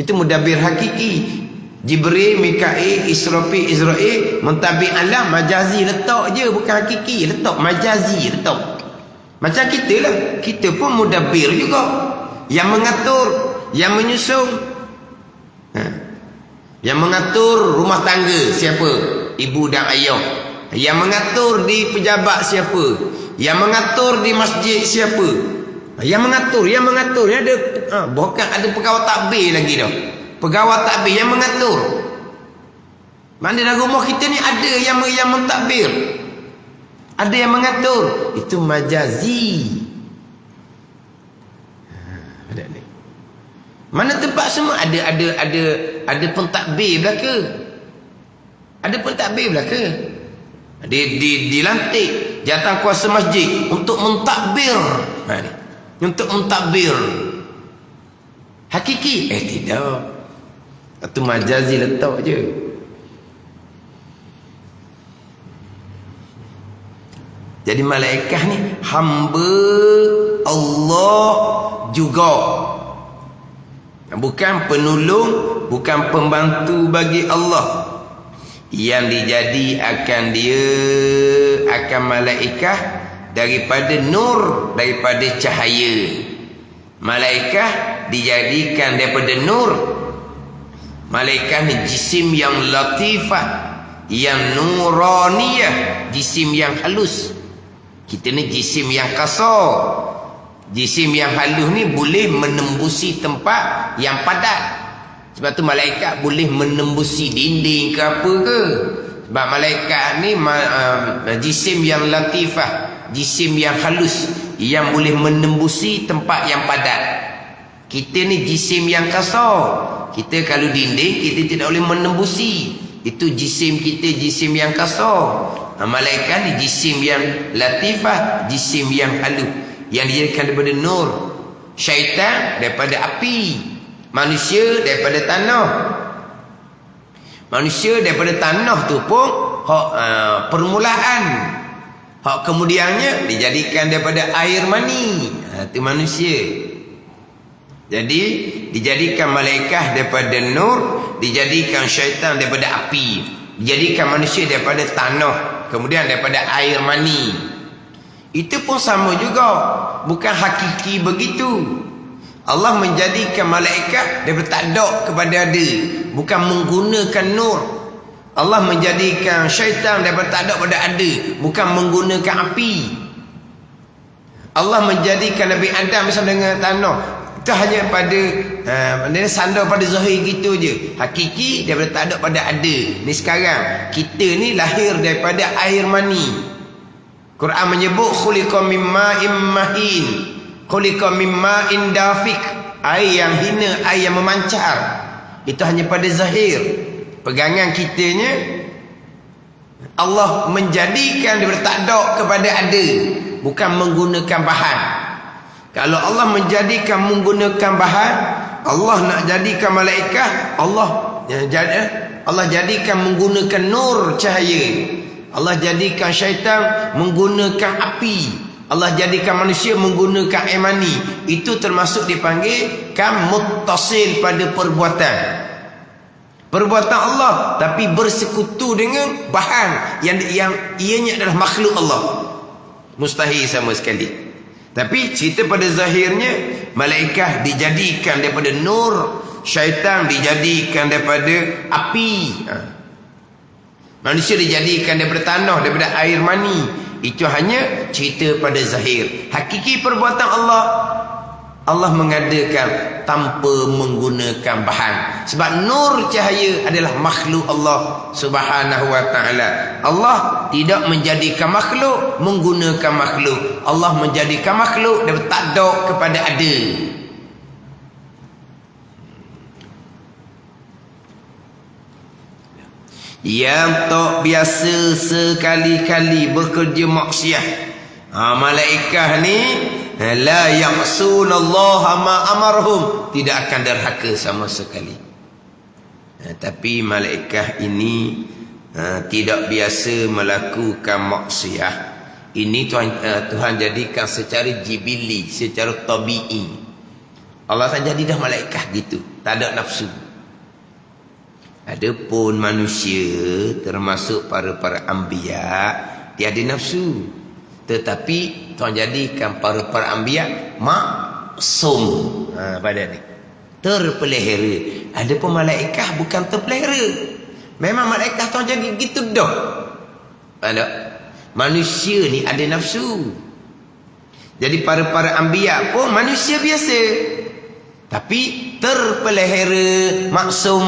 Itu mudabbir hakiki. Jibril, Mikail, Israfil, Israel mentadbir alam majazi letak je, bukan hakiki. Letak majazi letak. Macam kita lah. Kita pun mudabbir juga. Yang mengatur, yang menyusun. Yang mengatur rumah tangga siapa? Ibu dan ayah. Yang mengatur di pejabat siapa? Yang mengatur di masjid siapa? Yang mengatur. Yang ada bukan ada pegawai takbir lagi dah. Pegawai takbir yang mengatur. Mana dalam rumah kita ni ada yang mentadbir. Ada yang mengatur. Itu majazi. Ada ni. Mana tempat semua ada pentadbir belaka. Ada pentadbir belaka. Dilantik jawatan kuasa masjid untuk mentadbir. Ni. Untuk mentadbir. Hakiki? Tidak. Itu majazi letak je. Jadi malaikat ni hamba Allah juga. Bukan penolong, bukan pembantu bagi Allah. Yang dijadikan dia akan malaikat daripada nur, daripada cahaya. Malaikat dijadikan daripada nur. Malaikat ni jisim yang latifah, yang nuraniyah, jisim yang halus. Kita ni jisim yang kasar. Jisim yang halus ni boleh menembusi tempat yang padat. Sebab tu malaikat boleh menembusi dinding ke apa ke. Sebab malaikat ni jisim yang latifah, jisim yang halus, yang boleh menembusi tempat yang padat. Kita ni jisim yang kasar. Kita kalau dinding, kita tidak boleh menembusi. Itu jisim kita, jisim yang kasar. Malaikat ni jisim yang latifah, jisim yang halus, yang dijadikan daripada nur. Syaitan daripada api, manusia daripada tanah. Manusia daripada tanah tu pun permulaan. Hak kemudiannya dijadikan daripada air mani. Itu manusia. Jadi dijadikan malaikat daripada nur, dijadikan syaitan daripada api, dijadikan manusia daripada tanah, kemudian daripada air mani. Itu pun sama juga, bukan hakiki begitu. Allah menjadikan malaikat daripada tak ada kepada ada, bukan menggunakan nur. Allah menjadikan syaitan daripada tak ada kepada ada, bukan menggunakan api. Allah menjadikan Nabi Adam bersama dengan tanah, itu hanya pada sandar pada zahir gitu je. Hakiki daripada tak ada pada ada. Ni sekarang kita ni lahir daripada air mani. Quran menyebut khuliqa mimma'in mahin, khuliqa mimma'in dafiq, air yang hina, air yang memancar. Itu hanya pada zahir. Pegangan kitanya, Allah menjadikan daripada tak ada kepada ada, bukan menggunakan bahan. Kalau Allah menjadikan menggunakan bahan, Allah nak jadikan malaikat, Allah jadikan menggunakan nur cahaya. Allah jadikan syaitan menggunakan api. Allah jadikan manusia menggunakan air mani. Itu termasuk dipanggil kan muttasil pada perbuatan. Perbuatan Allah tapi bersekutu dengan bahan yang ianya adalah makhluk Allah. Mustahil sama sekali. Tapi cerita pada zahirnya, malaikat dijadikan daripada nur, syaitan dijadikan daripada api. Manusia dijadikan daripada tanah, daripada air mani. Itu hanya cerita pada zahir. Hakiki perbuatan Allah, Allah mengadakan tanpa menggunakan bahan. Sebab nur cahaya adalah makhluk Allah Subhanahu wa ta'ala. Allah tidak menjadikan makhluk menggunakan makhluk. Allah menjadikan makhluk daripada tak ada kepada ada. Yang tak biasa sekali-kali bekerja maksiat, malaikat ni la ya'sunallaha ma amarhum, tidak akan derhaka sama sekali. Tapi malaikat ini tidak biasa melakukan maksiat. Ini Tuhan jadikan secara jibili, secara tabi'i. Allah tak jadi dah malaikat gitu, tak ada nafsu. Adapun manusia termasuk para anbiya, dia ada nafsu. Tetapi Tuhan jadikan para anbiya maksum pada ni, terpelihara. Adapun malaikat bukan terpelihara. Memang malaikat Tuhan jadi begitu dah. Ada manusia ni ada nafsu. Jadi para anbiya pun manusia biasa, tapi terpelihara, maksum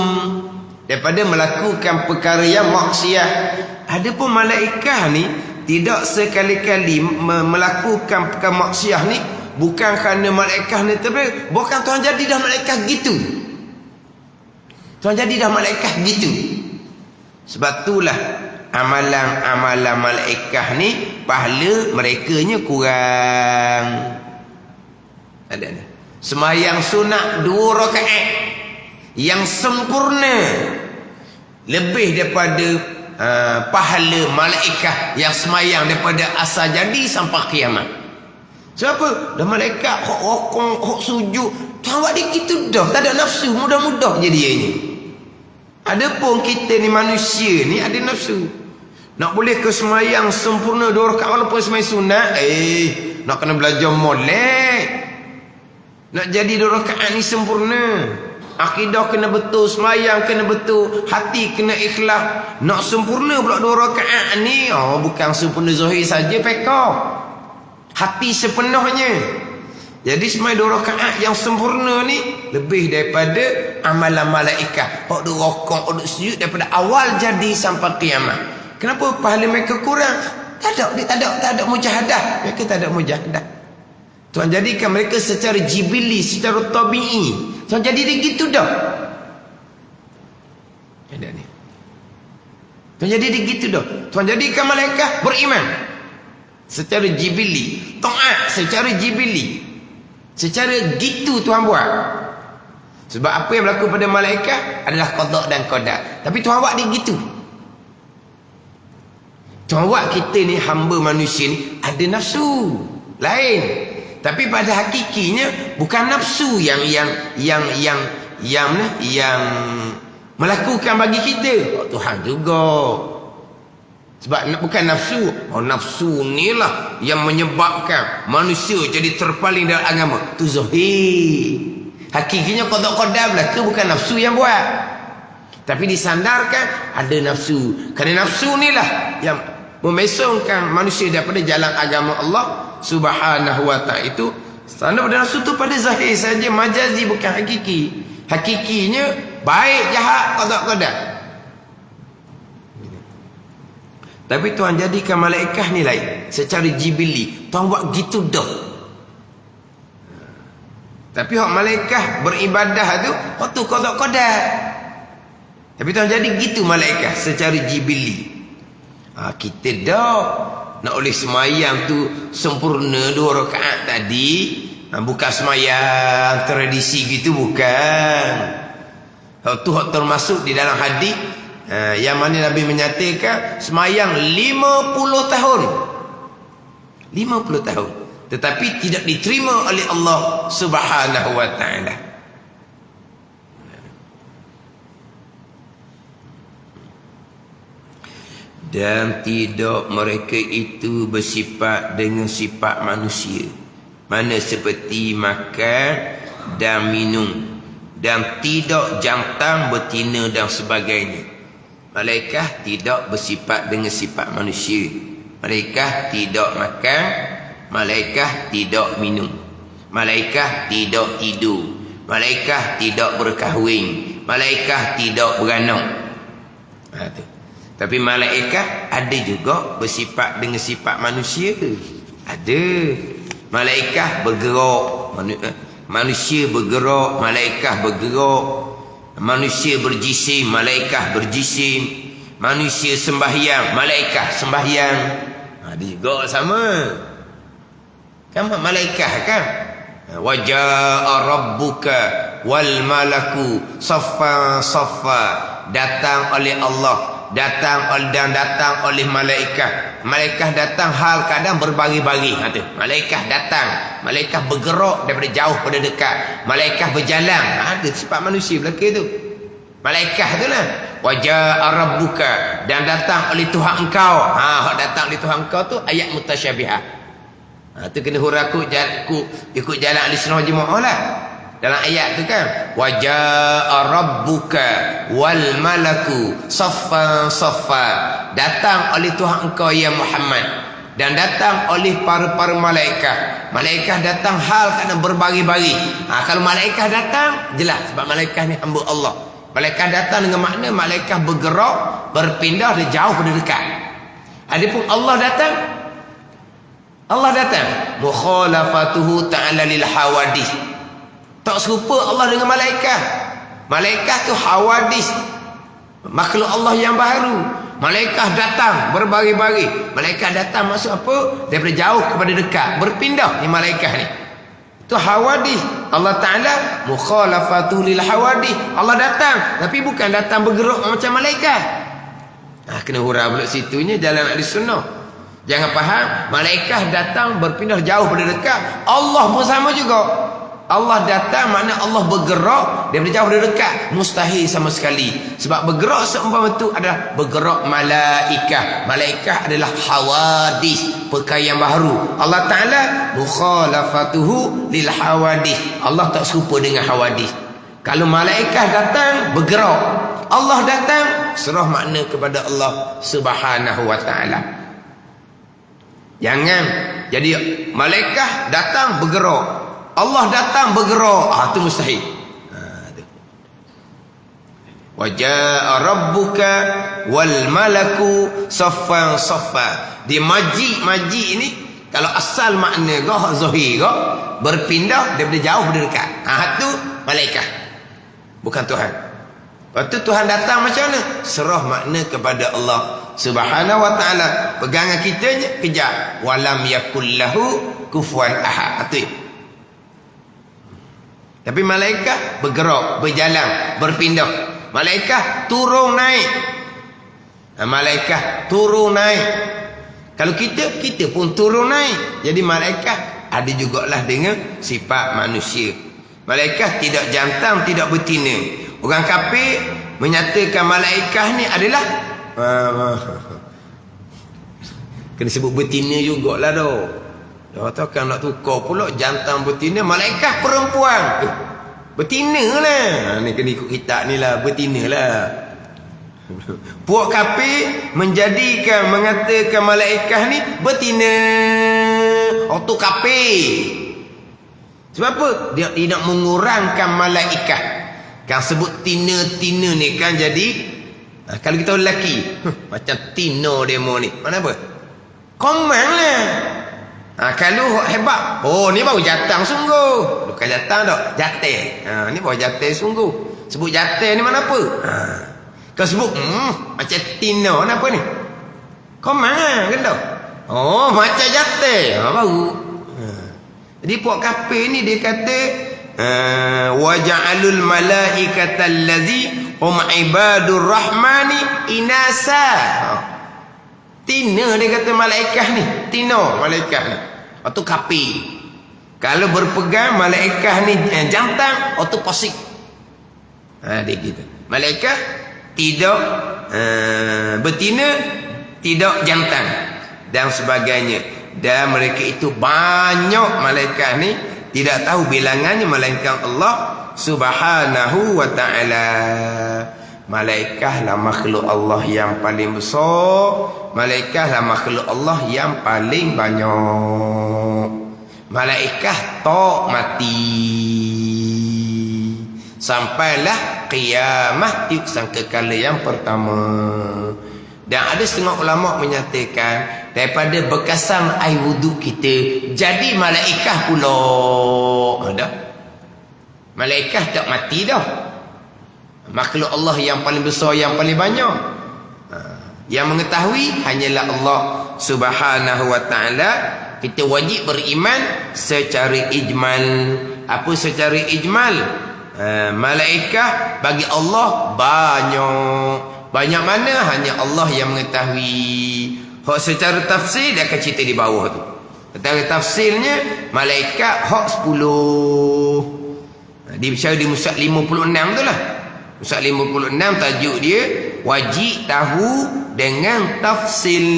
daripada melakukan perkara yang maksiat. Adapun malaikat ni tidak sekali-kali melakukan perkara maksiat ni, bukan kerana malaikat ni bukan Tuhan jadi dah malaikat gitu. Tuhan jadi dah malaikat gitu. Sebab itulah amalan-amalan malaikat ni pahala merekanya kurang. Ada ni. Sembahyang sunat 2 rakaat yang sempurna lebih daripada pahala malaikat yang semayang daripada asal jadi sampai kiamat. Siapa? Dah malaikat hok rokong, hok sujud, Tuhan buat dia gitu dah, tak ada nafsu, mudah-mudah jadi ianya. Adapun kita ni manusia ni ada nafsu. Nak boleh ke semayang sempurna 2 rakaat walaupun semayang sunat, nak kena belajar molek. Nak jadi 2 rakaat ni sempurna, akidah kena betul, semayang kena betul, hati kena ikhlas. Nak sempurna pula 2 rakaat ni, bukan sempurna zahir saja pekah, hati sepenuhnya. Jadi semai 2 rakaat yang sempurna ni lebih daripada amalan malaikat. Hak duk rokok, hak duk sujud daripada awal jadi sampai kiamat. Kenapa pahala mereka kurang? Tak ada mujahadah. Mereka tak ada mujahadah. Tuhan jadikan mereka secara jibili, secara tabi'i. Tuhan jadi dia gitu dah. Ada ni. Tuhan jadi dia gitu dah. Tuhan jadikan malaikat beriman secara jibili, taat secara jibili. Secara gitu Tuhan buat. Sebab apa yang berlaku pada malaikat adalah qada dan qadar. Tapi Tuhan buat dia gitu. Tuhan buat kita ni hamba manusia ni ada nafsu lain. Tapi pada hakikinya bukan nafsu yang melakukan bagi kita. Tuhan juga. Sebab bukan nafsu. Nafsu ni lah yang menyebabkan manusia jadi terpaling dalam agama. Itu zahir. Hakikinya qada-qadar belaka bukan nafsu yang buat. Tapi disandarkan ada nafsu. Kerana nafsu ni lah yang memesongkan manusia daripada jalan agama Allah Subhanahu wa ta'ala. Itu standar pada nafsu tu pada zahir saja, majazi bukan hakiki. Hakikinya baik jahat qada-qadar. Tapi Tuhan jadikan malaikat ni lain secara jibili. Tuhan buat gitu dah. Tapi hak malaikat beribadah tu hak tu qada-qadar. Tapi Tuhan jadi gitu malaikat secara jibili. Kita dah nak oleh semayang tu sempurna 2 rakaat tadi. Bukan semayang tradisi gitu, bukan. Hak tu hak termasuk di dalam hadis yang mana Nabi menyatakan semayang 50 tahun. 50 tahun. Tetapi tidak diterima oleh Allah Subhanahu wa ta'ala. Dan tidak mereka itu bersifat dengan sifat manusia. Mana seperti makan dan minum. Dan tidak jantan, betina dan sebagainya. Malaikat tidak bersifat dengan sifat manusia. Malaikat tidak makan. Malaikat tidak minum. Malaikat tidak tidur. Malaikat tidak berkahwin. Malaikat tidak beranak. Tapi malaikat ada juga bersifat dengan sifat manusia. Ada. Malaikat bergerak. Manusia bergerak. Malaikat bergerak. Manusia berjisim, malaikat berjisim. Manusia sembahyang, malaikat sembahyang. Dia juga sama. Kan malaikat kan? Wa jaa rabbuka wal malaku saffan saffa. Datang oleh Allah, datang oleh malaikat. Malaikat datang hal kadang berbagi-bagi. Malaikat datang, malaikat bergerak daripada jauh pada dekat. Malaikat berjalan. Ada sifat manusia belaka tu. Malaikat tu lah. Wa jaa rabbuka, dan datang oleh Tuhan engkau. Hak datang oleh Tuhan engkau tu ayat mutasyabihat. Tu kena huraku ikut jalan ahli sunnah jemaah lah. Dalam ayat tu kan, wa jaa rabbuka wal malaku saffan saffa. Datang oleh Tuhan engkau ya Muhammad, dan datang oleh para malaikat. Malaikat datang hal kerana berbagi-bagi. Kalau malaikat datang jelas sebab malaikat ni hamba Allah. Malaikat datang dengan makna malaikat bergerak, berpindah dari jauh pada dekat. Adapun Allah datang mukhalafatuhu ta'ala lil hawadis. Tak serupa Allah dengan malaikat. Malaikat tu hawadis, makhluk Allah yang baru. Malaikat datang berbagi-bagi. Malaikat datang maksud apa? Daripada jauh kepada dekat, berpindah ni malaikat ni. Itu hawadis. Allah Ta'ala mukhalafatu lil hawadis. Allah datang, tapi bukan datang bergerak macam malaikat. Kena hurau pula situnya jalan ahli sunnah. Jangan faham malaikat datang berpindah jauh pada dekat. Allah pun sama juga. Allah datang makna Allah bergerak daripada jauh dari dekat. Mustahil sama sekali. Sebab bergerak seumpama itu adalah bergerak malaikat. Malaikat adalah hawadis, perkara yang baru. Allah Ta'ala mukhalafatuhu lil hawadis. Allah tak serupa dengan hawadis. Kalau malaikat datang bergerak, Allah datang serah makna kepada Allah Subhanahu wa ta'ala. Jangan jadi malaikat datang bergerak. Allah datang bergerak, tu mustahil. Tu. Wa jaa rabbuka wal malaku saffan saffa. Di maji ni kalau asal makna gah zahir gah berpindah daripada jauh ke dekat. Tu malaikat. Bukan Tuhan. Lepas tu Tuhan datang macam mana? Serah makna kepada Allah Subhanahu wa taala. Pegangan kitanya kejap. Walam yakul lahu kufuwan ahad. Tu. Tapi malaikat bergerak, berjalan, berpindah. Malaikat turun naik. Malaikat turun naik. Kalau kita pun turun naik. Jadi malaikat ada jugalah dengan sifat manusia. Malaikat tidak jantan, tidak betina. Orang kafir menyatakan malaikat ni adalah kena sebut betina jugalah dah. Dah takkan nak tukar pula jantan betina, malaikat perempuan. Betina lah. Ni kena ikut kitab ni lah, betina lah. Puak kafir mengatakan malaikat ni betina. Itu kafir. Sebab apa? Dia tidak mengurangkan malaikat. Kan sebut tina-tina ni kan jadi kalau kita lelaki macam tino demo ni. Mana apa? Komang lah. Kalau hebat, ni baru jatang sungguh. Bukan jatang tak, jatih. Ni baru jatih sungguh. Sebut jatih ni mana apa? Kau sebut macam tino apa ni? Komang lah kan tak? Macam jatih. Baru. Jadi puak kafir ni dia kata wa ja'alul malaikata allazi hum ibadur rahmani inasa. Tina dia kata malaikat ni, tino malaikat ni. Atau kafir. Kalau berpegang malaikat ni jantan, atau posik. Dia gitu. Malaikat tidak betina, tidak jantan dan sebagainya. Dan mereka itu banyak malaikat ni, tidak tahu bilangannya melainkan Allah Subhanahu wa ta'ala. Malaikatlah makhluk Allah yang paling besar. Malaikatlah makhluk Allah yang paling banyak. Malaikat tak mati sampailah kiamat itu sangkakala yang pertama. Dan ada setengah ulama menyatakan daripada bekasan air wuduk kita jadi malaikat pula. Ada. Malaikat tak mati dah. Makhluk Allah yang paling besar, yang paling banyak. Yang mengetahui hanyalah Allah Subhanahu wa ta'ala. Kita wajib beriman secara ijmal. Apa secara ijmal? Malaikat bagi Allah banyak. Banyak mana hanya Allah yang mengetahui. Hak secara tafsir dia akan cerita di bawah tu. Secara tafsirnya malaikat hak 10. Dibicara di Musab 56 tu lah. Musab 56 tajuk dia wajib tahu dengan tafsil,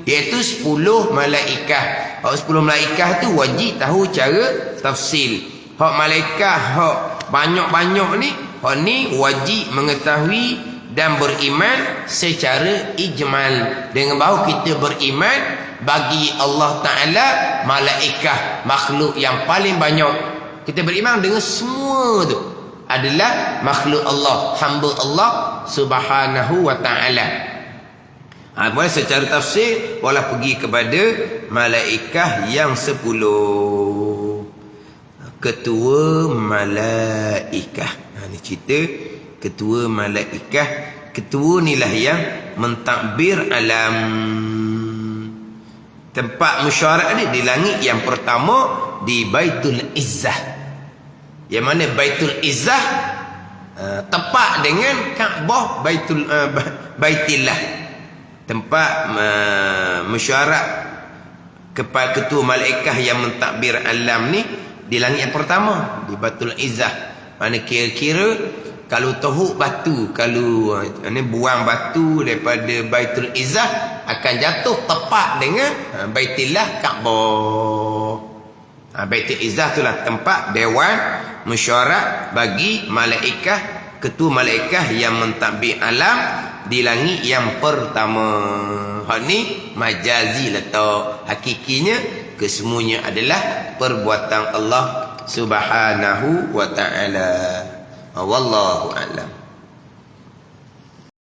iaitu 10 malaikat. Hak 10 malaikat tu wajib tahu cara tafsil. Hak malaikat hak banyak-banyak ni, hak ni wajib mengetahui dan beriman secara ijmal. Dengan bahawa kita beriman bagi Allah Ta'ala malaikat makhluk yang paling banyak. Kita beriman dengan semua tu adalah makhluk Allah, hamba Allah Subhanahu wa ta'ala. Boleh secara tafsir boleh pergi kepada malaikat yang 10. Ketua malaikat. Ini cerita ketua malaikat. Ketua inilah yang mentadbir alam. Tempat mesyuarat ni di langit yang pertama di Baitul Izzah. Yang mana Baitul Izzah tepat dengan Kaabah Baitillah. Tempat mesyuarat kepada ketua malaikat yang mentadbir alam ni di langit yang pertama di Baitul Izzah. Mana kira-kira kalau tohuk batu, kalau ni buang batu daripada Baitul Izzah akan jatuh tepat dengan Baitillah Kaabah. Baitul Izzah itulah tempat dewan mesyuarat bagi malaikat, ketua malaikat yang mentadbir alam di langit yang pertama. Hak ni majazi letak. Hakikinya kesemuanya adalah perbuatan Allah Subhanahu wa ta'ala. Wallahu a'lam.